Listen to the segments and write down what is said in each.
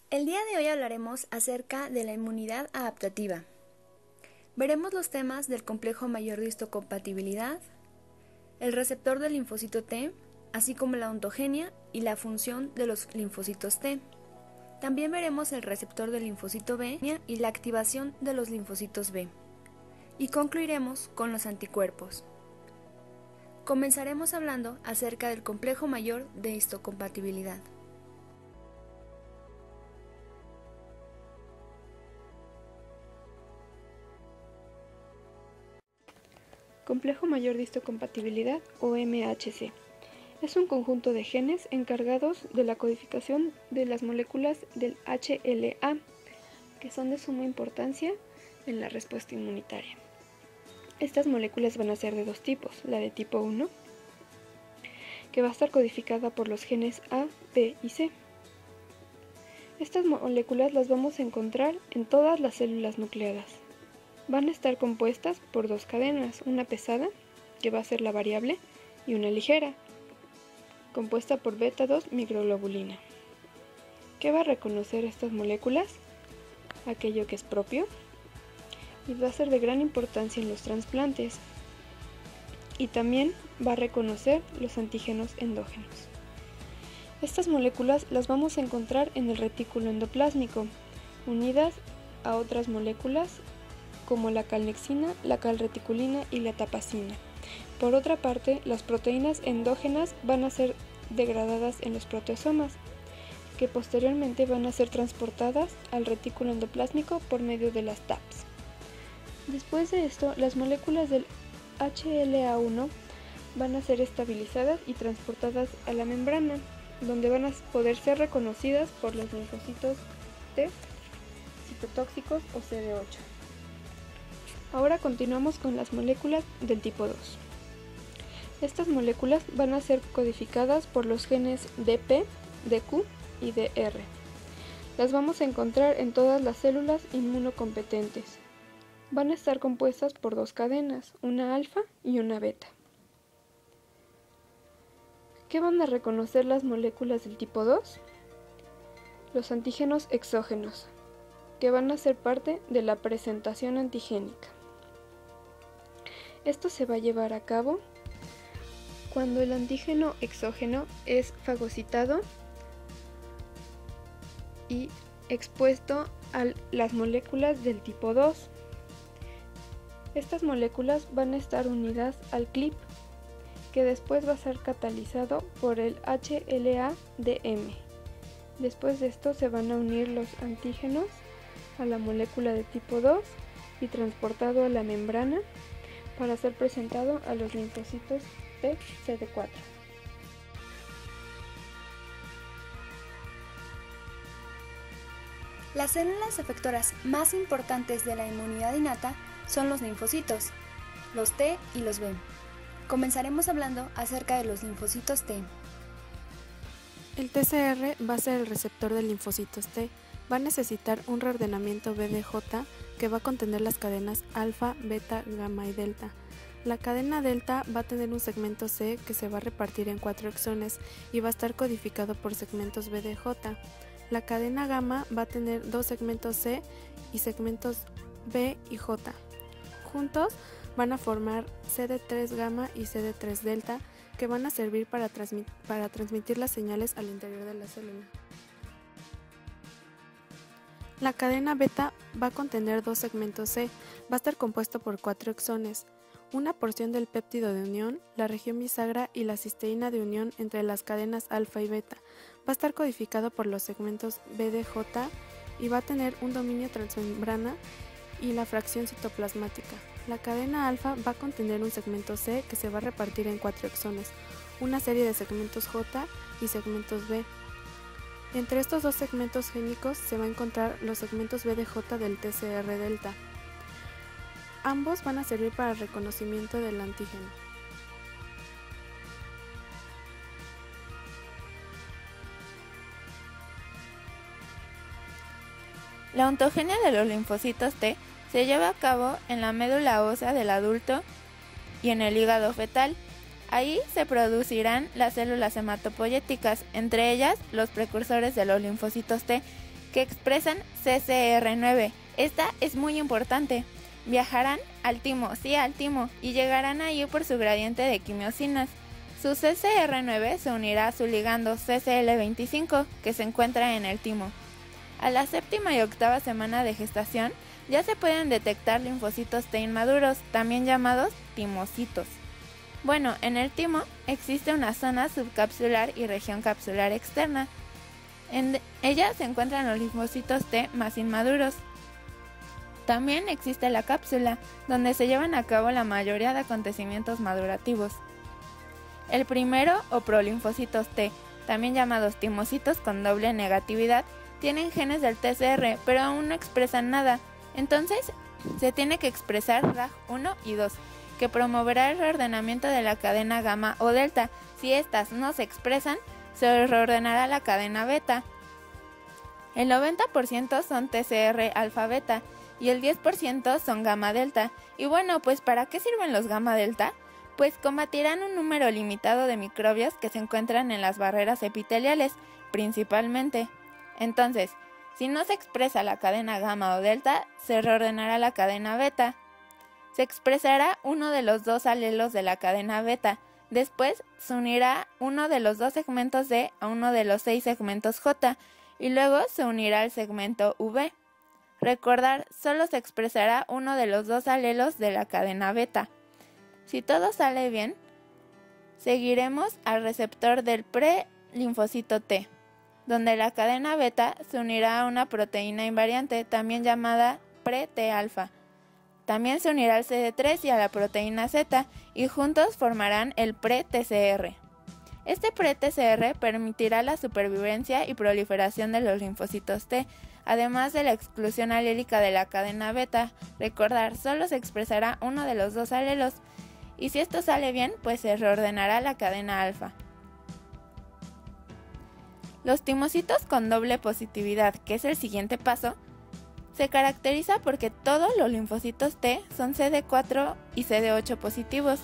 El día de hoy hablaremos acerca de la inmunidad adaptativa. Veremos los temas del complejo mayor de histocompatibilidad, el receptor del linfocito T, así como la ontogenia y la función de los linfocitos T. También veremos el receptor del linfocito B y la activación de los linfocitos B. Y concluiremos con los anticuerpos. Comenzaremos hablando acerca del complejo mayor de histocompatibilidad. Complejo mayor de histocompatibilidad o MHC. Es un conjunto de genes encargados de la codificación de las moléculas del HLA, que son de suma importancia en la respuesta inmunitaria. Estas moléculas van a ser de dos tipos, la de tipo 1, que va a estar codificada por los genes A, B y C. Estas moléculas las vamos a encontrar en todas las células nucleadas. Van a estar compuestas por dos cadenas, una pesada, que va a ser la variable, y una ligera, compuesta por beta-2 microglobulina. ¿Qué va a reconocer estas moléculas? Aquello que es propio, y va a ser de gran importancia en los trasplantes, y también va a reconocer los antígenos endógenos. Estas moléculas las vamos a encontrar en el retículo endoplásmico, unidas a otras moléculas como la calnexina, la calreticulina y la tapacina. Por otra parte, las proteínas endógenas van a ser degradadas en los proteosomas, que posteriormente van a ser transportadas al retículo endoplásmico por medio de las TAPs. Después de esto, las moléculas del HLA1 van a ser estabilizadas y transportadas a la membrana, donde van a poder ser reconocidas por los linfocitos T, citotóxicos o CD8. Ahora continuamos con las moléculas del tipo 2. Estas moléculas van a ser codificadas por los genes DP, DQ y DR. Las vamos a encontrar en todas las células inmunocompetentes. Van a estar compuestas por dos cadenas, una alfa y una beta. ¿Qué van a reconocer las moléculas del tipo 2? Los antígenos exógenos, que van a ser parte de la presentación antigénica. Esto se va a llevar a cabo cuando el antígeno exógeno es fagocitado y expuesto a las moléculas del tipo 2. Estas moléculas van a estar unidas al CLIP, que después va a ser catalizado por el HLA-DM. Después de esto se van a unir los antígenos a la molécula de tipo 2 y transportado a la membrana para ser presentado a los linfocitos T CD4. Las células efectoras más importantes de la inmunidad innata son los linfocitos, los T y los B. Comenzaremos hablando acerca de los linfocitos T. El TCR va a ser el receptor de linfocitos T. Va a necesitar un reordenamiento BDJ que va a contener las cadenas alfa, beta, gamma y delta. La cadena delta va a tener un segmento C que se va a repartir en 4 exones y va a estar codificado por segmentos BDJ. La cadena gamma va a tener 2 segmentos C y segmentos B y J. Juntos van a formar CD3 gamma y CD3 delta, que van a servir para transmitir las señales al interior de la célula. La cadena beta va a contener 2 segmentos C, va a estar compuesto por 4 exones, una porción del péptido de unión, la región bisagra y la cisteína de unión entre las cadenas alfa y beta. Va a estar codificado por los segmentos BDJ y va a tener un dominio transmembrana y la fracción citoplasmática. La cadena alfa va a contener un segmento C que se va a repartir en 4 exones, una serie de segmentos J y segmentos B. Entre estos dos segmentos génicos se va a encontrar los segmentos BDJ del TCR delta. Ambos van a servir para el reconocimiento del antígeno. La ontogenia de los linfocitos T se lleva a cabo en la médula ósea del adulto y en el hígado fetal. Ahí se producirán las células hematopoyéticas, entre ellas los precursores de los linfocitos T, que expresan CCR9. Esta es muy importante. Viajarán al timo, y llegarán ahí por su gradiente de quimiosinas. Su CCR9 se unirá a su ligando CCL25, que se encuentra en el timo. A la 7ª y 8ª semana de gestación ya se pueden detectar linfocitos T inmaduros, también llamados timocitos. Bueno, en el timo existe una zona subcapsular y región capsular externa. En ella se encuentran los linfocitos T más inmaduros. También existe la cápsula, donde se llevan a cabo la mayoría de acontecimientos madurativos. El primero, o prolinfocitos T, también llamados timocitos con doble negatividad, tienen genes del TCR, pero aún no expresan nada. Entonces, se tiene que expresar RAG1 y 2, que promoverá el reordenamiento de la cadena gamma o delta. Si estas no se expresan, se reordenará la cadena beta. El 90% son TCR alfa beta y el 10% son gamma delta. Y bueno, pues ¿para qué sirven los gamma delta? Pues combatirán un número limitado de microbios que se encuentran en las barreras epiteliales, principalmente. Entonces, si no se expresa la cadena gamma o delta, se reordenará la cadena beta. Se expresará uno de los dos alelos de la cadena beta. Después se unirá uno de los dos segmentos D a uno de los 6 segmentos J y luego se unirá el segmento V. Recordar, solo se expresará uno de los dos alelos de la cadena beta. Si todo sale bien, seguiremos al receptor del prelinfocito T, donde la cadena beta se unirá a una proteína invariante, también llamada pre-T-alfa. También se unirá al CD3 y a la proteína Z, y juntos formarán el pre-TCR. Este pre-TCR permitirá la supervivencia y proliferación de los linfocitos T, además de la exclusión alélica de la cadena beta. Recordar, solo se expresará uno de los dos alelos, y si esto sale bien, pues se reordenará la cadena alfa. Los timocitos con doble positividad, que es el siguiente paso, se caracteriza porque todos los linfocitos T son CD4 y CD8 positivos.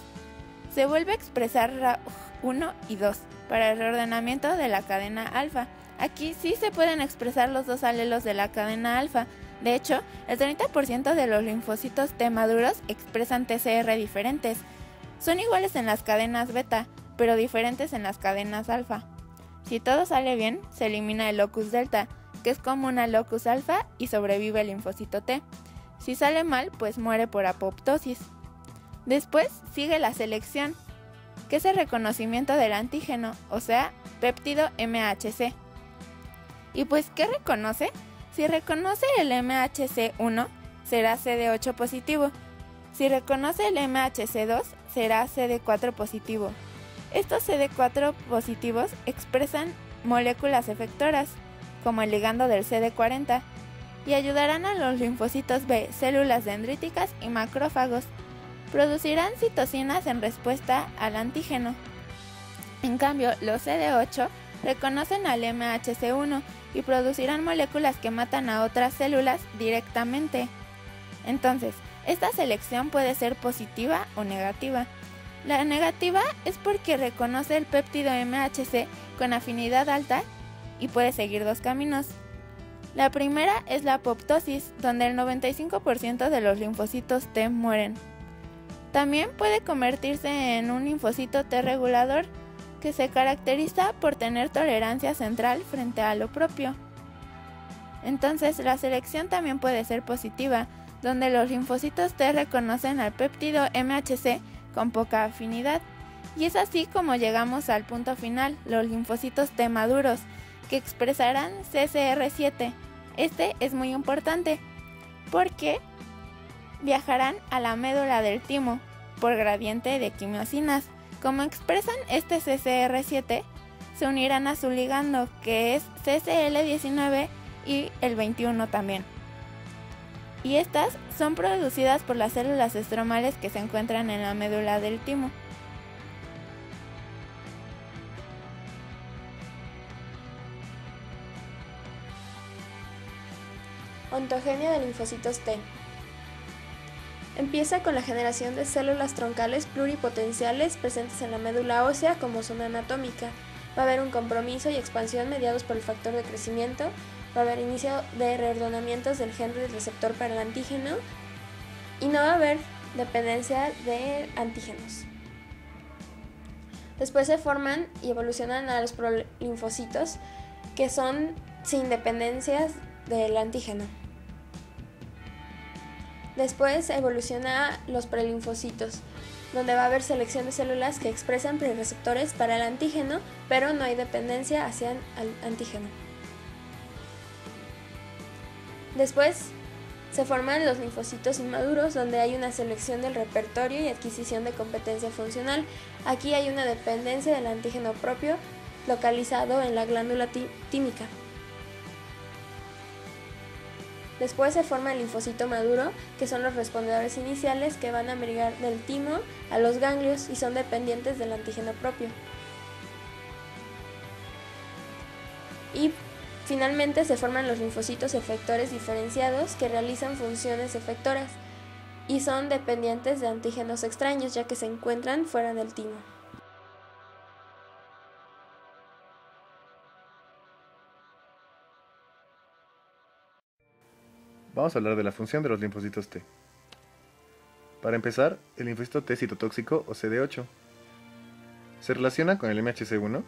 Se vuelve a expresar RAG1 y 2 para el reordenamiento de la cadena alfa. Aquí sí se pueden expresar los dos alelos de la cadena alfa. De hecho, el 30% de los linfocitos T maduros expresan TCR diferentes. Son iguales en las cadenas beta, pero diferentes en las cadenas alfa. Si todo sale bien, se elimina el locus delta, que es común al locus alfa, y sobrevive el linfocito T. Si sale mal, pues muere por apoptosis. Después sigue la selección, que es el reconocimiento del antígeno, o sea, péptido MHC. ¿Y pues qué reconoce? Si reconoce el MHC1, será CD8 positivo. Si reconoce el MHC2, será CD4 positivo. Estos CD4 positivos expresan moléculas efectoras, como el ligando del CD40, y ayudarán a los linfocitos B, células dendríticas y macrófagos. Producirán citocinas en respuesta al antígeno. En cambio, los CD8 reconocen al MHC1 y producirán moléculas que matan a otras células directamente. Entonces, esta selección puede ser positiva o negativa. La negativa es porque reconoce el péptido MHC con afinidad alta y puede seguir dos caminos. La primera es la apoptosis, donde el 95% de los linfocitos T mueren. También puede convertirse en un linfocito T regulador, que se caracteriza por tener tolerancia central frente a lo propio. Entonces, la selección también puede ser positiva, donde los linfocitos T reconocen al péptido MHC con poca afinidad. Y es así como llegamos al punto final, los linfocitos T maduros, que expresarán CCR7. Este es muy importante, porque viajarán a la médula del timo por gradiente de quimiosinas. Como expresan este CCR7, se unirán a su ligando, que es CCL19 y el 21 también. Y estas son producidas por las células estromales que se encuentran en la médula del timo. Ontogenia de linfocitos T. Empieza con la generación de células troncales pluripotenciales presentes en la médula ósea como zona anatómica. Va a haber un compromiso y expansión mediados por el factor de crecimiento va a haber inicio de reordenamientos del gen del receptor para el antígeno y no va a haber dependencia de antígenos. Después se forman y evolucionan a los prolinfocitos, que son sin dependencias del antígeno. Después evoluciona los prelinfocitos, donde va a haber selección de células que expresan prereceptores para el antígeno, pero no hay dependencia hacia el antígeno. Después se forman los linfocitos inmaduros, donde hay una selección del repertorio y adquisición de competencia funcional. Aquí hay una dependencia del antígeno propio, localizado en la glándula tímica. Después se forma el linfocito maduro, que son los respondedores iniciales que van a migrar del timo a los ganglios y son dependientes del antígeno propio. Y finalmente se forman los linfocitos efectores diferenciados, que realizan funciones efectoras y son dependientes de antígenos extraños, ya que se encuentran fuera del timo. Vamos a hablar de la función de los linfocitos T. Para empezar, el linfocito T citotóxico o CD8 se relaciona con el MHC1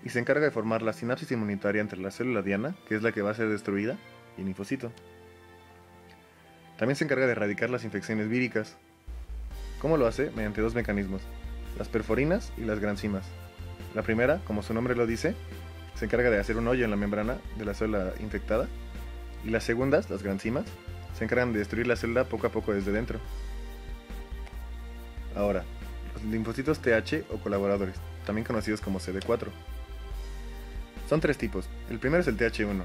y se encarga de formar la sinapsis inmunitaria entre la célula diana, que es la que va a ser destruida, y el linfocito. También se encarga de erradicar las infecciones víricas. ¿Cómo lo hace? Mediante dos mecanismos, las perforinas y las granzimas. La primera, como su nombre lo dice, se encarga de hacer un hoyo en la membrana de la célula infectada, y las segundas, las granzimas, se encargan de destruir la célula poco a poco desde dentro. Ahora, los linfocitos TH o colaboradores, también conocidos como CD4. Son tres tipos. El primero es el TH1,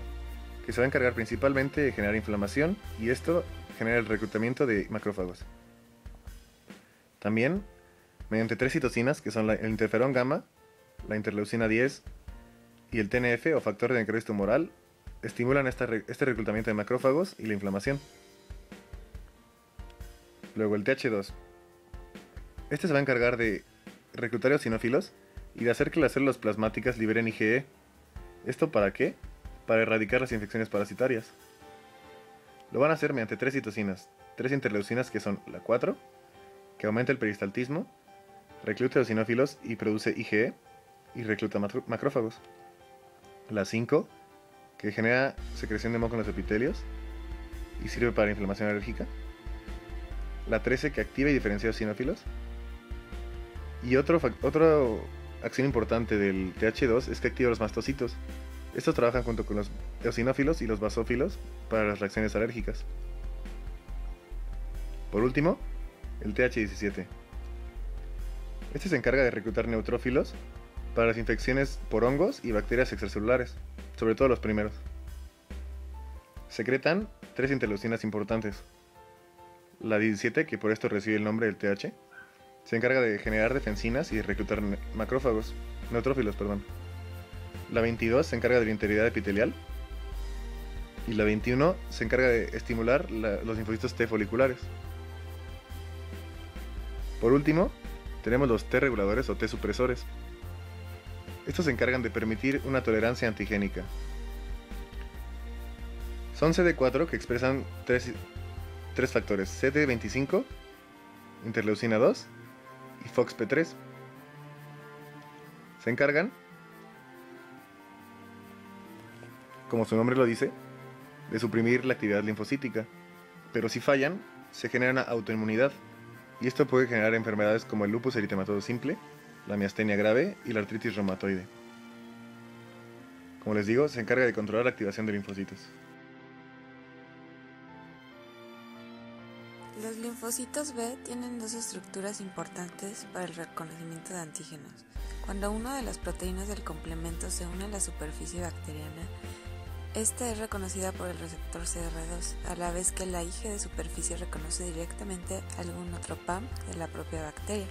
que se va a encargar principalmente de generar inflamación y esto genera el reclutamiento de macrófagos. También, mediante tres citocinas, que son el interferón gamma, la interleucina 10 y el TNF o factor de necrosis tumoral, estimulan este reclutamiento de macrófagos y la inflamación. Luego el TH2. Este se va a encargar de reclutar eosinófilos y de hacer que las células plasmáticas liberen IgE. ¿Esto para qué? Para erradicar las infecciones parasitarias. Lo van a hacer mediante tres citocinas, tres interleucinas que son la 4, que aumenta el peristaltismo, recluta eosinófilos y produce IgE, y recluta macrófagos. La 5, que genera secreción de moco en los epitelios y sirve para inflamación alérgica. La 13, que activa y diferencia eosinófilos. Y otra acción importante del TH2 es que activa los mastocitos. Estos trabajan junto con los eosinófilos y los basófilos para las reacciones alérgicas. Por último, el TH17. Este se encarga de reclutar neutrófilos para las infecciones por hongos y bacterias extracelulares, sobre todo los primeros. Secretan tres interleucinas importantes. La 17, que por esto recibe el nombre del TH, se encarga de generar defensinas y de reclutar neutrófilos. La 22 se encarga de la integridad epitelial. Y la 21 se encarga de estimular los linfocitos T foliculares. Por último, tenemos los T reguladores o T supresores. Estos se encargan de permitir una tolerancia antigénica. Son CD4 que expresan tres factores: CD25, interleucina 2 y FOXP3. Se encargan, como su nombre lo dice, de suprimir la actividad linfocítica, pero si fallan, se genera una autoinmunidad, y esto puede generar enfermedades como el lupus eritematoso simple, la miastenia grave y la artritis reumatoide. Como les digo, se encarga de controlar la activación de linfocitos. Los linfocitos B tienen dos estructuras importantes para el reconocimiento de antígenos. Cuando una de las proteínas del complemento se une a la superficie bacteriana, esta es reconocida por el receptor CR2, a la vez que la IgE de superficie reconoce directamente algún otro PAM de la propia bacteria.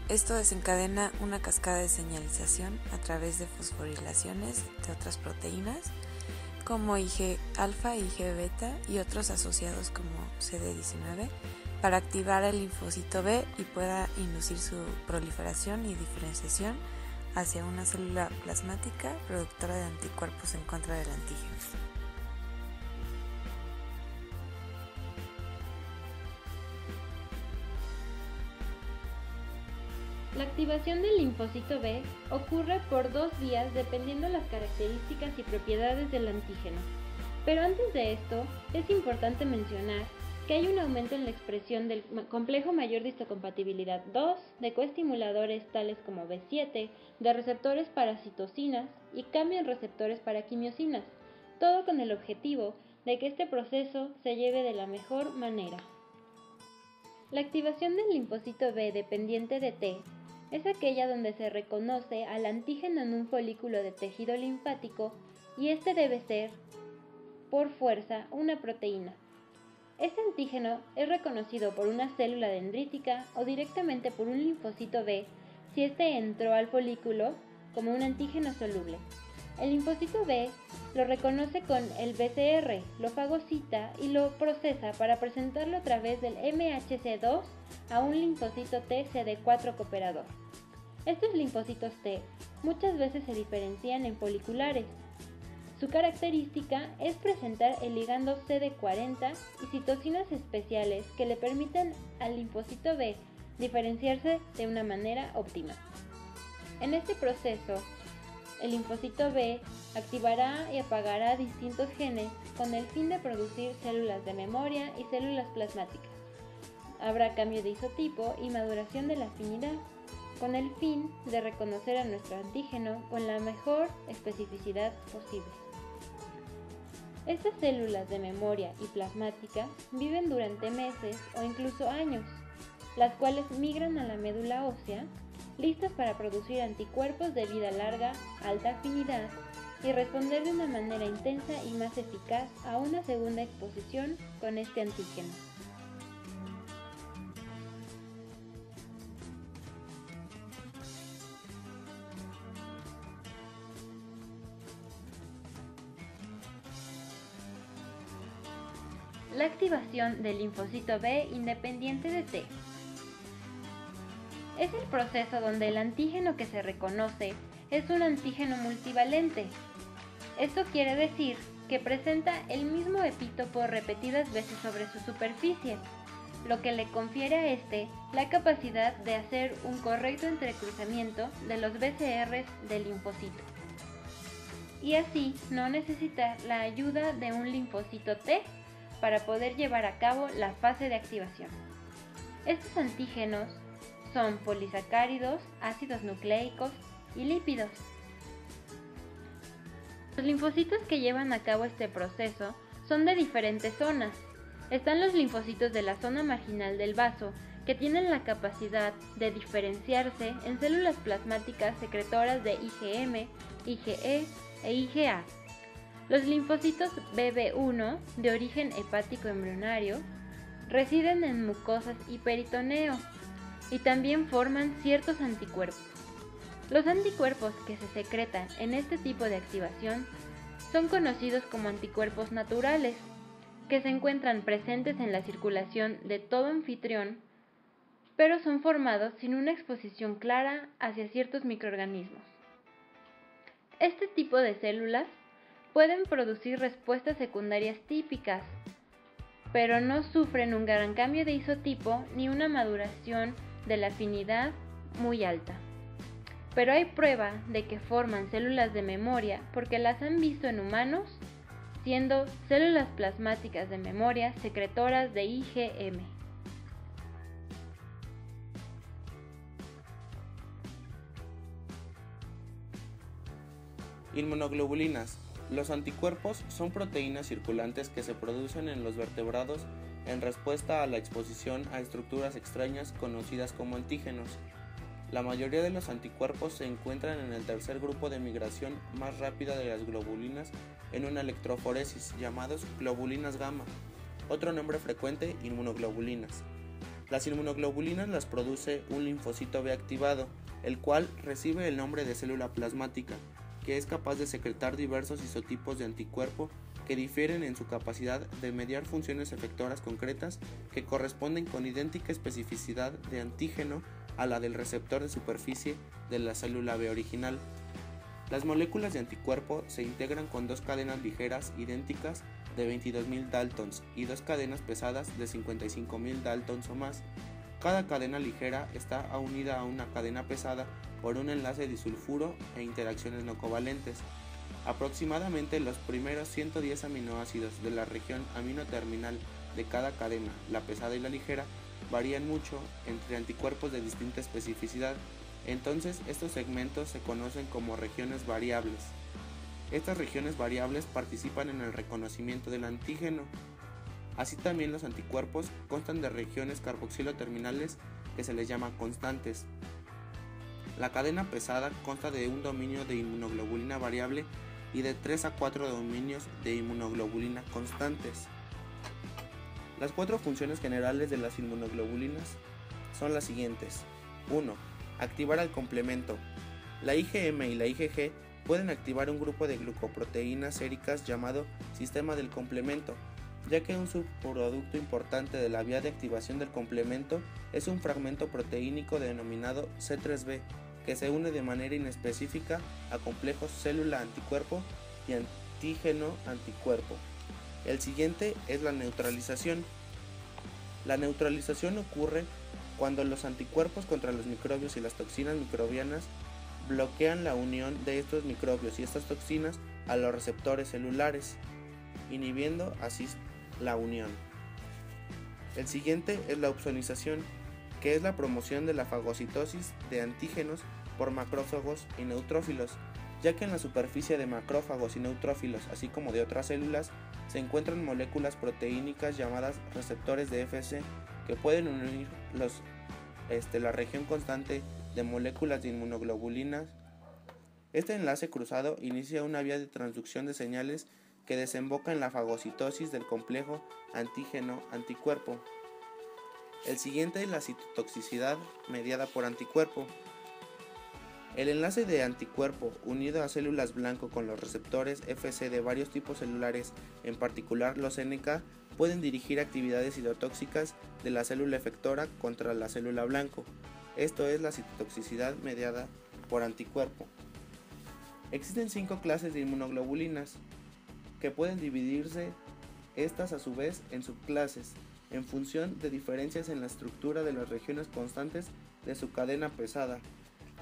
Esto desencadena una cascada de señalización a través de fosforilaciones de otras proteínas, como IgA, IgB y otros asociados como CD19, para activar el linfocito B y pueda inducir su proliferación y diferenciación hacia una célula plasmática productora de anticuerpos en contra del antígeno. La activación del linfocito B ocurre por dos vías dependiendo las características y propiedades del antígeno. Pero antes de esto, es importante mencionar que hay un aumento en la expresión del complejo mayor de histocompatibilidad 2, de coestimuladores tales como B7, de receptores para citocinas y cambio en receptores para quimiosinas, todo con el objetivo de que este proceso se lleve de la mejor manera. La activación del linfocito B dependiente de T es aquella donde se reconoce al antígeno en un folículo de tejido linfático y este debe ser, por fuerza, una proteína. Este antígeno es reconocido por una célula dendrítica o directamente por un linfocito B si este entró al folículo como un antígeno soluble. El linfocito B lo reconoce con el BCR, lo fagocita y lo procesa para presentarlo a través del MHC2 a un linfocito T CD4 cooperador. Estos linfocitos T muchas veces se diferencian en foliculares. Su característica es presentar el ligando CD40 y citocinas especiales que le permiten al linfocito B diferenciarse de una manera óptima. En este proceso, el linfocito B activará y apagará distintos genes con el fin de producir células de memoria y células plasmáticas. Habrá cambio de isotipo y maduración de la afinidad, con el fin de reconocer a nuestro antígeno con la mejor especificidad posible. Estas células de memoria y plasmática viven durante meses o incluso años, las cuales migran a la médula ósea, listas para producir anticuerpos de vida larga, alta afinidad y responder de una manera intensa y más eficaz a una segunda exposición con este antígeno. La activación del linfocito B independiente de T. Es el proceso donde el antígeno que se reconoce es un antígeno multivalente. Esto quiere decir que presenta el mismo epítopo repetidas veces sobre su superficie, lo que le confiere a este la capacidad de hacer un correcto entrecruzamiento de los BCRs del linfocito, y así no necesitar la ayuda de un linfocito T para poder llevar a cabo la fase de activación. Estos antígenos son polisacáridos, ácidos nucleicos y lípidos. Los linfocitos que llevan a cabo este proceso son de diferentes zonas. Están los linfocitos de la zona marginal del vaso, que tienen la capacidad de diferenciarse en células plasmáticas secretoras de IgM, IgE e IgA. Los linfocitos BB1, de origen hepático embrionario, residen en mucosas y peritoneo y también forman ciertos anticuerpos. Los anticuerpos que se secretan en este tipo de activación son conocidos como anticuerpos naturales, que se encuentran presentes en la circulación de todo anfitrión, pero son formados sin una exposición clara hacia ciertos microorganismos. Este tipo de células pueden producir respuestas secundarias típicas, pero no sufren un gran cambio de isotipo ni una maduración de la afinidad muy alta. Pero hay prueba de que forman células de memoria porque las han visto en humanos, siendo células plasmáticas de memoria secretoras de IgM. Inmunoglobulinas. Los anticuerpos son proteínas circulantes que se producen en los vertebrados en respuesta a la exposición a estructuras extrañas conocidas como antígenos. La mayoría de los anticuerpos se encuentran en el tercer grupo de migración más rápida de las globulinas en una electroforesis, llamados globulinas gamma. Otro nombre frecuente, inmunoglobulinas. Las inmunoglobulinas las produce un linfocito B activado, el cual recibe el nombre de célula plasmática, que es capaz de secretar diversos isotipos de anticuerpo que difieren en su capacidad de mediar funciones efectoras concretas que corresponden con idéntica especificidad de antígeno a la del receptor de superficie de la célula B original. Las moléculas de anticuerpo se integran con dos cadenas ligeras idénticas de 22.000 daltons y dos cadenas pesadas de 55.000 daltons o más. Cada cadena ligera está unida a una cadena pesada por un enlace disulfuro e interacciones no covalentes. Aproximadamente los primeros 110 aminoácidos de la región aminoterminal de cada cadena, la pesada y la ligera, varían mucho entre anticuerpos de distinta especificidad. Entonces, estos segmentos se conocen como regiones variables. Estas regiones variables participan en el reconocimiento del antígeno. Así también los anticuerpos constan de regiones carboxilo-terminales que se les llama constantes. La cadena pesada consta de un dominio de inmunoglobulina variable y de 3 a 4 dominios de inmunoglobulina constantes. Las cuatro funciones generales de las inmunoglobulinas son las siguientes. 1. Activar al complemento. La IgM y la IgG pueden activar un grupo de glucoproteínas séricas llamado sistema del complemento, ya que un subproducto importante de la vía de activación del complemento es un fragmento proteínico denominado C3b, que se une de manera inespecífica a complejos célula-anticuerpo y antígeno-anticuerpo. El siguiente es la neutralización. La neutralización ocurre cuando los anticuerpos contra los microbios y las toxinas microbianas bloquean la unión de estos microbios y estas toxinas a los receptores celulares, inhibiendo así la unión. El siguiente es la opsonización, que es la promoción de la fagocitosis de antígenos por macrófagos y neutrófilos, ya que en la superficie de macrófagos y neutrófilos, así como de otras células, se encuentran moléculas proteínicas llamadas receptores de Fc que pueden unir la región constante de moléculas de inmunoglobulinas. Este enlace cruzado inicia una vía de transducción de señales que desemboca en la fagocitosis del complejo antígeno-anticuerpo. El siguiente es la citotoxicidad mediada por anticuerpo. El enlace de anticuerpo unido a células blanco con los receptores Fc de varios tipos celulares, en particular los NK, pueden dirigir actividades citotóxicas de la célula efectora contra la célula blanco. Esto es la citotoxicidad mediada por anticuerpo. Existen 5 clases de inmunoglobulinas, que pueden dividirse estas a su vez en subclases, en función de diferencias en la estructura de las regiones constantes de su cadena pesada,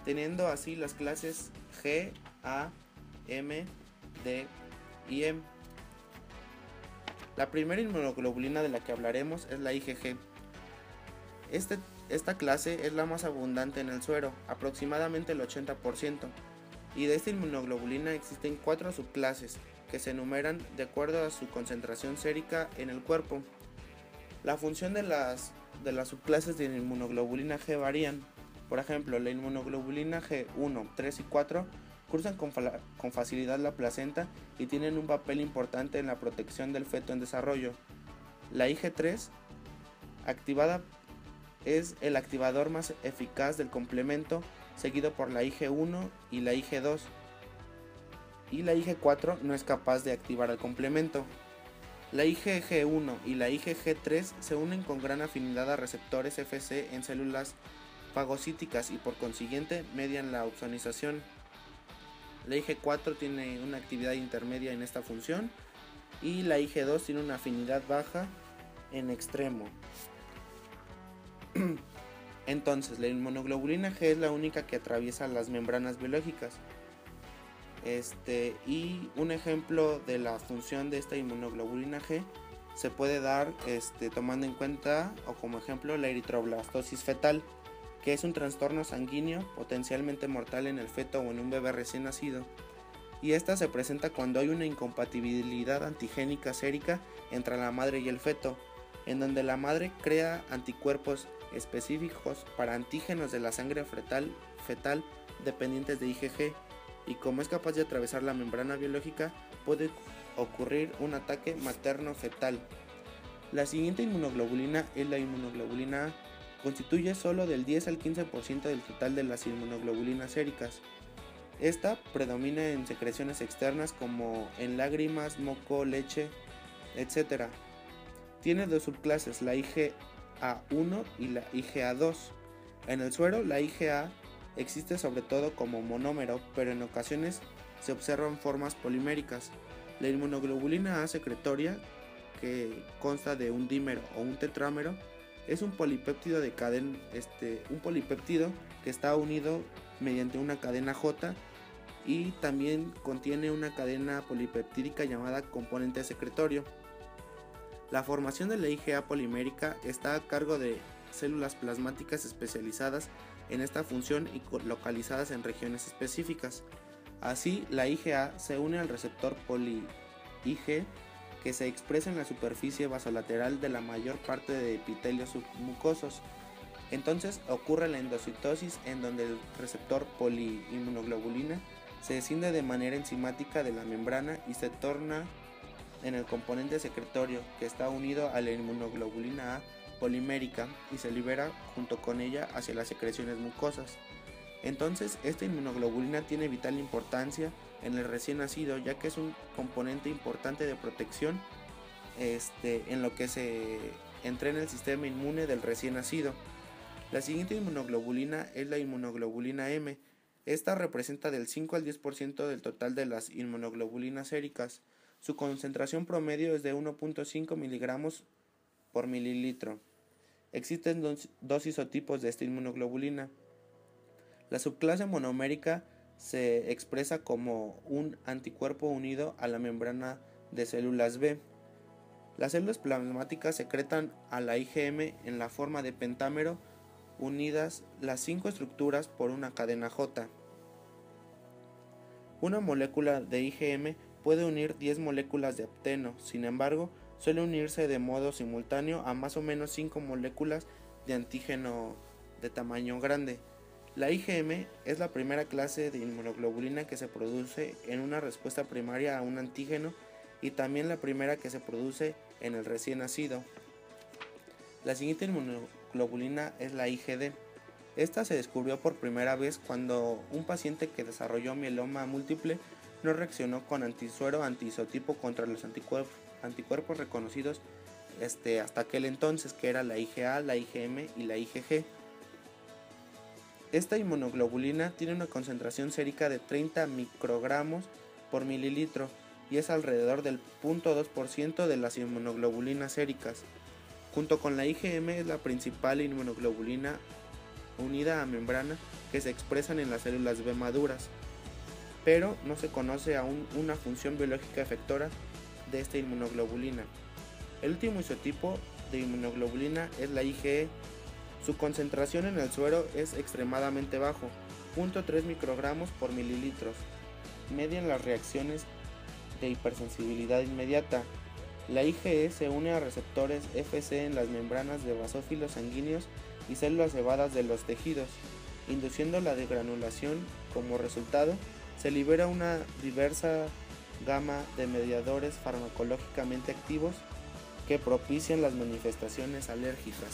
teniendo así las clases G, A, M, D y M. La primera inmunoglobulina de la que hablaremos es la IgG. Esta clase es la más abundante en el suero, aproximadamente el 80%, y de esta inmunoglobulina existen 4 subclases que se enumeran de acuerdo a su concentración sérica en el cuerpo. La función de las subclases de inmunoglobulina G varían. Por ejemplo, la inmunoglobulina G1, 3 y 4 cruzan con facilidad la placenta y tienen un papel importante en la protección del feto en desarrollo. La IG3 activada es el activador más eficaz del complemento, seguido por la IG1 y la IG2. Y la IG4 no es capaz de activar al complemento. La IgG1 y la IgG3 se unen con gran afinidad a receptores Fc en células fagocíticas y por consiguiente median la opsonización. La IG4 tiene una actividad intermedia en esta función y la IG2 tiene una afinidad baja en extremo. Entonces, la inmunoglobulina G es la única que atraviesa las membranas biológicas. Y un ejemplo de la función de esta inmunoglobulina G se puede dar tomando en cuenta o como ejemplo la eritroblastosis fetal, que es un trastorno sanguíneo potencialmente mortal en el feto o en un bebé recién nacido, y esta se presenta cuando hay una incompatibilidad antigénica sérica entre la madre y el feto, en donde la madre crea anticuerpos específicos para antígenos de la sangre fetal dependientes de IgG, y como es capaz de atravesar la membrana biológica, puede ocurrir un ataque materno-fetal. La siguiente inmunoglobulina es la inmunoglobulina A. Constituye solo del 10 al 15% del total de las inmunoglobulinas séricas. Esta predomina en secreciones externas como en lágrimas, moco, leche, etc. Tiene dos subclases, la IgA1 y la IgA2. En el suero, la IgA existe sobre todo como monómero, pero en ocasiones se observan formas poliméricas. La inmunoglobulina A secretoria, que consta de un dímero o un tetrámero, es un polipéptido que está unido mediante una cadena J y también contiene una cadena polipeptídica llamada componente secretorio. La formación de la IgA polimérica está a cargo de células plasmáticas especializadas en esta función y localizadas en regiones específicas. Así, la IgA se une al receptor poli-Ig que se expresa en la superficie basolateral de la mayor parte de epitelios submucosos. Entonces ocurre la endocitosis, en donde el receptor poliinmunoglobulina se desciende de manera enzimática de la membrana y se torna en el componente secretorio, que está unido a la inmunoglobulina A polimérica y se libera junto con ella hacia las secreciones mucosas. Entonces, esta inmunoglobulina tiene vital importancia en el recién nacido, ya que es un componente importante de protección en lo que se entrena el sistema inmune del recién nacido. La siguiente inmunoglobulina es la inmunoglobulina M. Esta representa del 5 al 10% del total de las inmunoglobulinas séricas. Su concentración promedio es de 1.5 miligramos por mililitro. Existen dos isotipos de esta inmunoglobulina. La subclase monomérica se expresa como un anticuerpo unido a la membrana de células B. Las células plasmáticas secretan a la IgM en la forma de pentámero, unidas las 5 estructuras por una cadena J. Una molécula de IgM puede unir 10 moléculas de apteno, sin embargo, suele unirse de modo simultáneo a más o menos 5 moléculas de antígeno de tamaño grande. La IgM es la primera clase de inmunoglobulina que se produce en una respuesta primaria a un antígeno y también la primera que se produce en el recién nacido. La siguiente inmunoglobulina es la IgD. Esta se descubrió por primera vez cuando un paciente que desarrolló mieloma múltiple no reaccionó con antisuero antiisotipo contra los anticuerpos reconocidos hasta aquel entonces, que era la IgA, la IgM y la IgG. Esta inmunoglobulina tiene una concentración sérica de 30 microgramos por mililitro y es alrededor del 0.2% de las inmunoglobulinas séricas. Junto con la IgM es la principal inmunoglobulina unida a membrana que se expresan en las células B maduras, pero no se conoce aún una función biológica efectora de esta inmunoglobulina. El último isotipo de inmunoglobulina es la IgE. Su concentración en el suero es extremadamente bajo, 0.3 microgramos por mililitros. Median las reacciones de hipersensibilidad inmediata. La IgE se une a receptores Fc en las membranas de basófilos sanguíneos y células cebadas de los tejidos, induciendo la degranulación. Como resultado, se libera una diversa gama de mediadores farmacológicamente activos que propician las manifestaciones alérgicas.